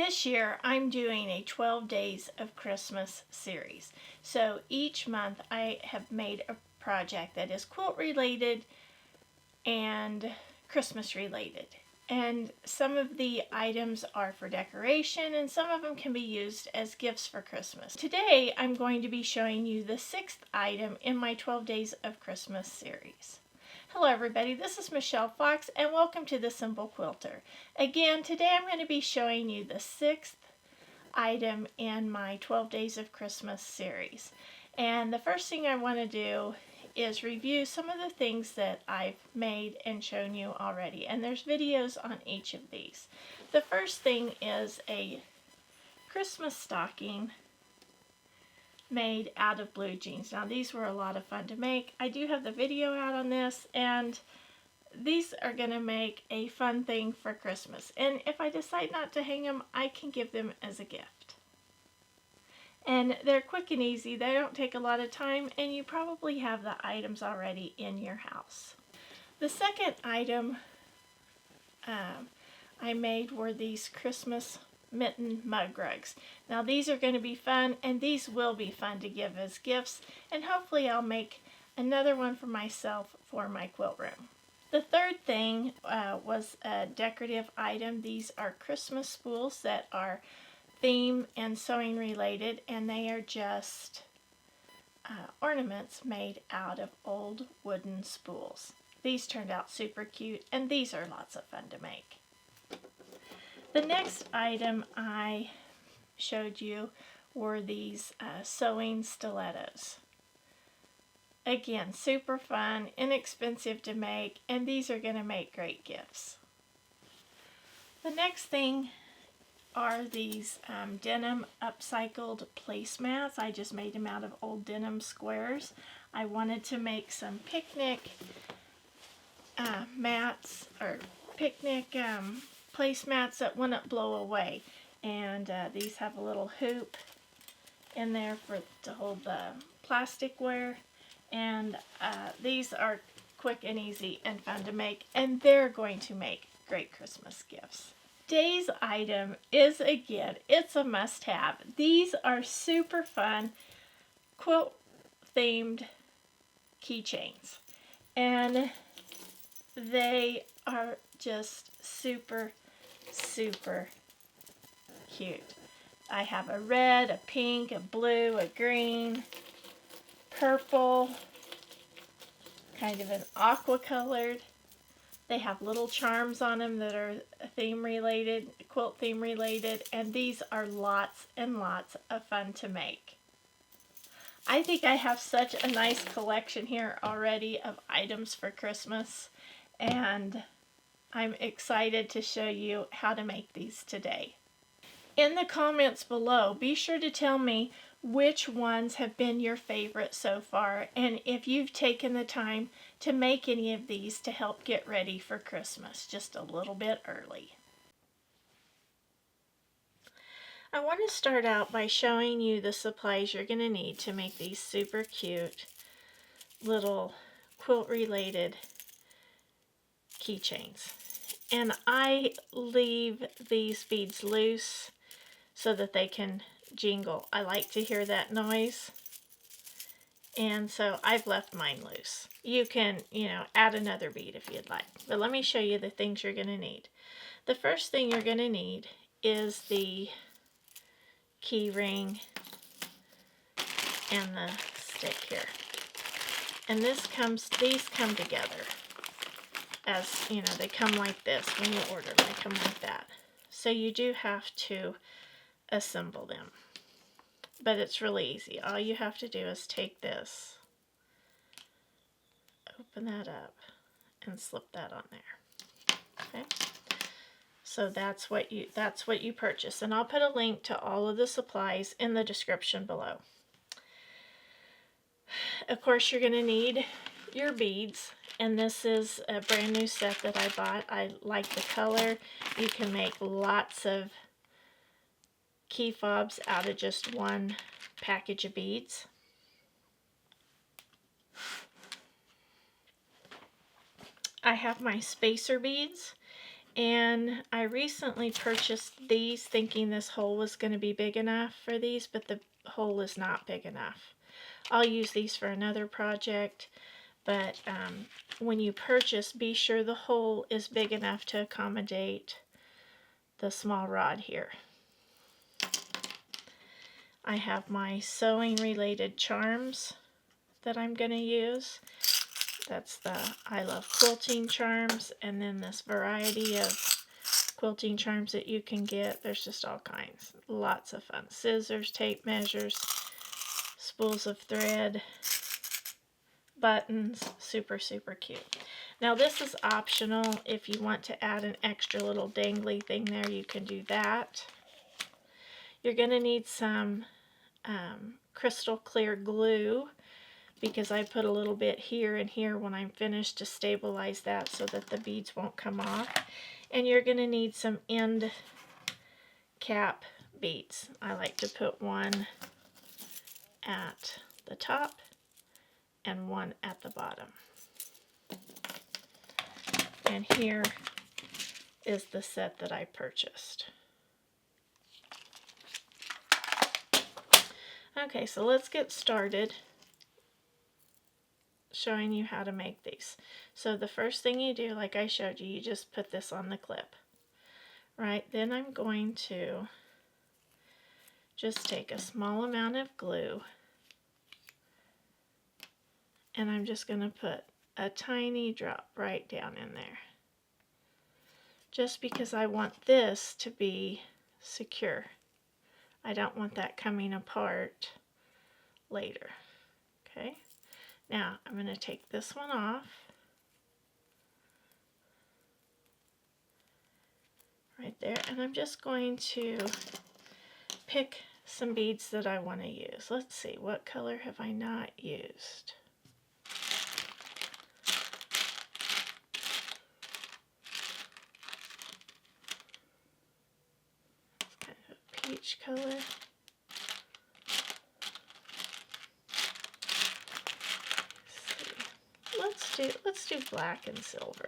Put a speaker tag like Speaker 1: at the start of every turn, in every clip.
Speaker 1: This year I'm doing a 12 Days of Christmas series. So each month I have made a project that is quilt related and Christmas related. And some of the items are for decoration and some of them can be used as gifts for Christmas. Today I'm going to be showing you the 6th item in my 12 Days of Christmas series. Hello everybody, this is Michelle Fox and welcome to The Simple Quilter. Again, today I'm going to be showing you the 6th item in my 12 Days of Christmas series. And the first thing I want to do is review some of the things that I've made and shown you already. And there's videos on each of these. The first thing is a Christmas stocking made out of blue jeans. Now these were a lot of fun to make. I do have the video out on this, and these are going to make a fun thing for Christmas. And if I decide not to hang them, I can give them as a gift. And they're quick and easy. They don't take a lot of time, and you probably have the items already in your house. The second item I made were these Christmas Mitten Mug Rugs. Now these are going to be fun, and these will be fun to give as gifts, and hopefully I'll make another one for myself for my quilt room. The third thing was a decorative item. These are Christmas spools that are theme and sewing related, and they are just ornaments made out of old wooden spools. These turned out super cute, and these are lots of fun to make. The next item I showed you were these sewing stilettos. Again, super fun, inexpensive to make, and these are going to make great gifts. The next thing are these denim upcycled placemats. I just made them out of old denim squares. I wanted to make some picnic mats, or picnic placemats that wouldn't blow away, and these have a little hoop in there to hold the plasticware, and these are quick and easy and fun to make, and they're going to make great Christmas gifts. Today's item is, again, it's a must-have. These are super fun quilt themed keychains, and they are just super cute. I have a red, a pink, a blue, a green, purple, kind of an aqua colored. They have little charms on them that are theme related, quilt theme related, and these are lots and lots of fun to make. I think I have such a nice collection here already of items for Christmas, and I'm excited to show you how to make these today. In the comments below, be sure to tell me which ones have been your favorite so far, and if you've taken the time to make any of these to help get ready for Christmas just a little bit early. I want to start out by showing you the supplies you're going to need to make these super cute little quilt related keychains. And I leave these beads loose so that they can jingle. I like to hear that noise, and so I've left mine loose. You can, add another bead if you'd like. But let me show you the things you're going to need. The first thing you're going to need is the key ring and the stick here. And these come together. As they come like this when you order them. They come like that. So you do have to assemble them. But it's really easy. All you have to do is take this, open that up, and slip that on there. Okay? So that's what you purchase. And I'll put a link to all of the supplies in the description below. Of course, you're going to need your beads. And this is a brand new set that I bought. I like the color. You can make lots of key fobs out of just one package of beads. I have my spacer beads, And I recently purchased these thinking this hole was going to be big enough for these, but the hole is not big enough. I'll use these for another project, but when you purchase, be sure the hole is big enough to accommodate the small rod here. I have my sewing related charms that I'm going to use. That's the I Love Quilting charms, and then this variety of quilting charms that you can get. There's just all kinds. Lots of fun. Scissors, tape measures, spools of thread, buttons. Super, super cute. Now this is optional. If you want to add an extra little dangly thing there, you can do that. You're going to need some crystal clear glue, because I put a little bit here and here when I'm finished to stabilize that so that the beads won't come off. And you're going to need some end cap beads. I like to put one at the top and one at the bottom. And here is the set that I purchased. Okay, so let's get started showing you how to make these. So the first thing you do, like I showed you, you just put this on the clip. Right, then I'm going to just take a small amount of glue, and I'm just going to put a tiny drop right down in there, just because I want this to be secure. I don't want that coming apart later. Okay, now I'm going to take this one off. Right there, and I'm just going to pick some beads that I want to use. Let's see, what color have I not used? It's kind of a peach color. Let's do black and silver.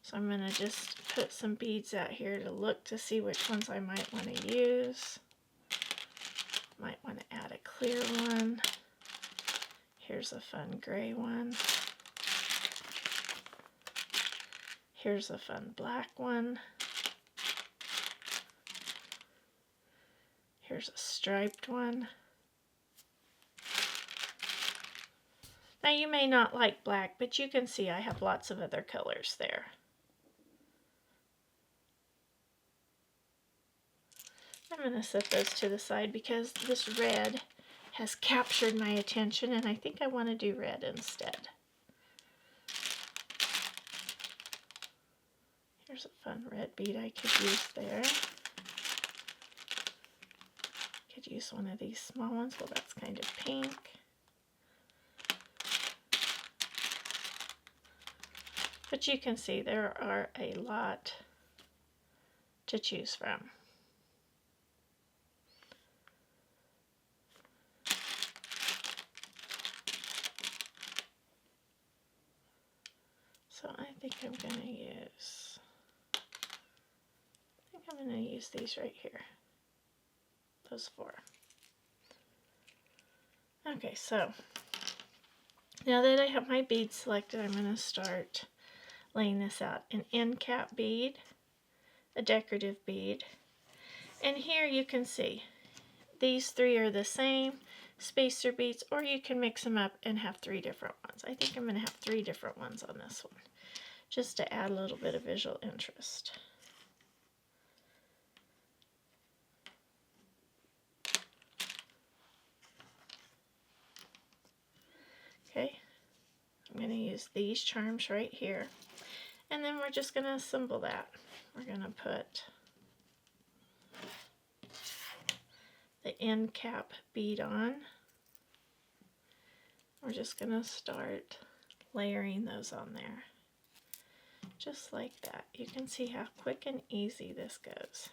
Speaker 1: So I'm going to just put some beads out here to look to see which ones I might want to use. Might want to add a clear one. Here's a fun gray one. Here's a fun black one. Here's a striped one. Now you may not like black, but you can see I have lots of other colors there. I'm going to set those to the side because this red has captured my attention, and I think I want to do red instead. Here's a fun red bead I could use there. Could use one of these small ones. Well, that's kind of pink. But you can see there are a lot to choose from. So I think I'm going to use these right here. Those four. Okay, so now that I have my bead selected, I'm going to start laying this out. An end cap bead, a decorative bead, and here you can see these three are the same spacer beads, or you can mix them up and have three different ones. I think I'm going to have three different ones on this one, just to add a little bit of visual interest. Okay, I'm going to use these charms right here, and then we're just going to assemble that. We're going to put the end cap bead on. We're just going to start layering those on there, just like that. You can see how quick and easy this goes.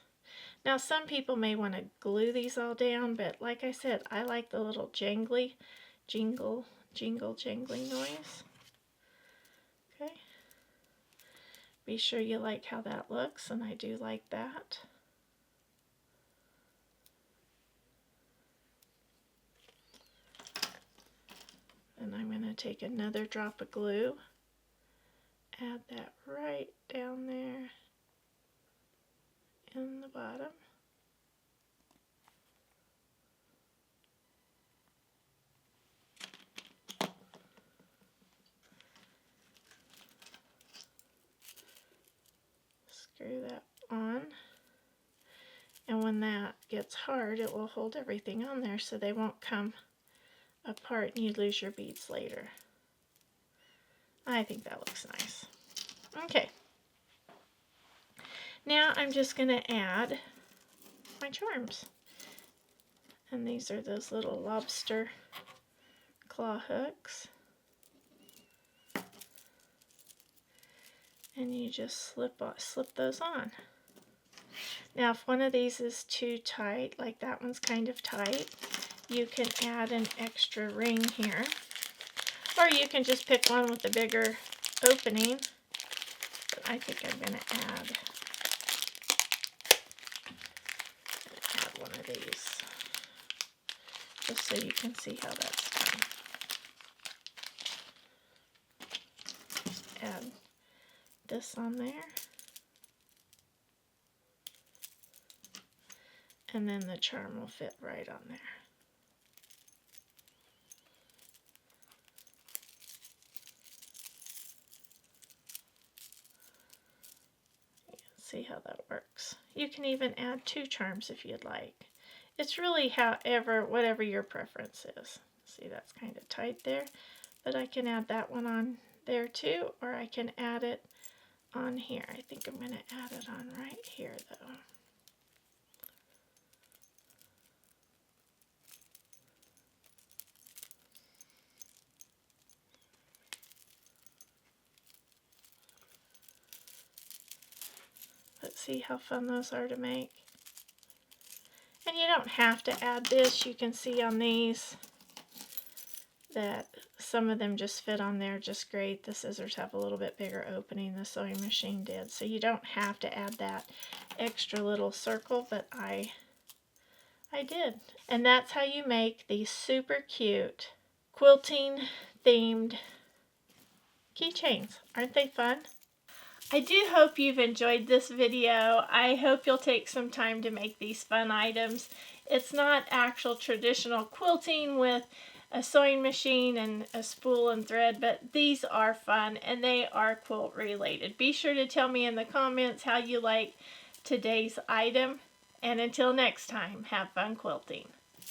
Speaker 1: Now some people may want to glue these all down, but like I said, I like the little jangly, jangly noise. Okay, Be sure you like how that looks, and I do like that. And I'm going to take another drop of glue, add that right down there in the bottom. Screw that on, and when that gets hard, it will hold everything on there so they won't come apart and you lose your beads later. I think that looks nice. Okay, now I'm just going to add my charms, and these are those little lobster claw hooks, and you just slip those on. Now if one of these is too tight, like that one's kind of tight, you can add an extra ring here, or you can just pick one with a bigger opening. But I think I'm going to add one of these, just so you can see how that's done. Add this on there, and then the charm will fit right on there. See how that works. You can even add 2 charms if you'd like. It's really whatever your preference is. See, that's kind of tight there, but I can add that one on there too, or I can add it on here. I think I'm going to add it on right here though. But see how fun those are to make. And you don't have to add this. You can see on these that some of them just fit on there just great. The scissors have a little bit bigger opening, the sewing machine did. So you don't have to add that extra little circle, but I did. And that's how you make these super cute quilting themed keychains. Aren't they fun? I do hope you've enjoyed this video. I hope you'll take some time to make these fun items. It's not actual traditional quilting with a sewing machine and a spool and thread, but these are fun and they are quilt related. Be sure to tell me in the comments how you like today's item, and until next time, have fun quilting.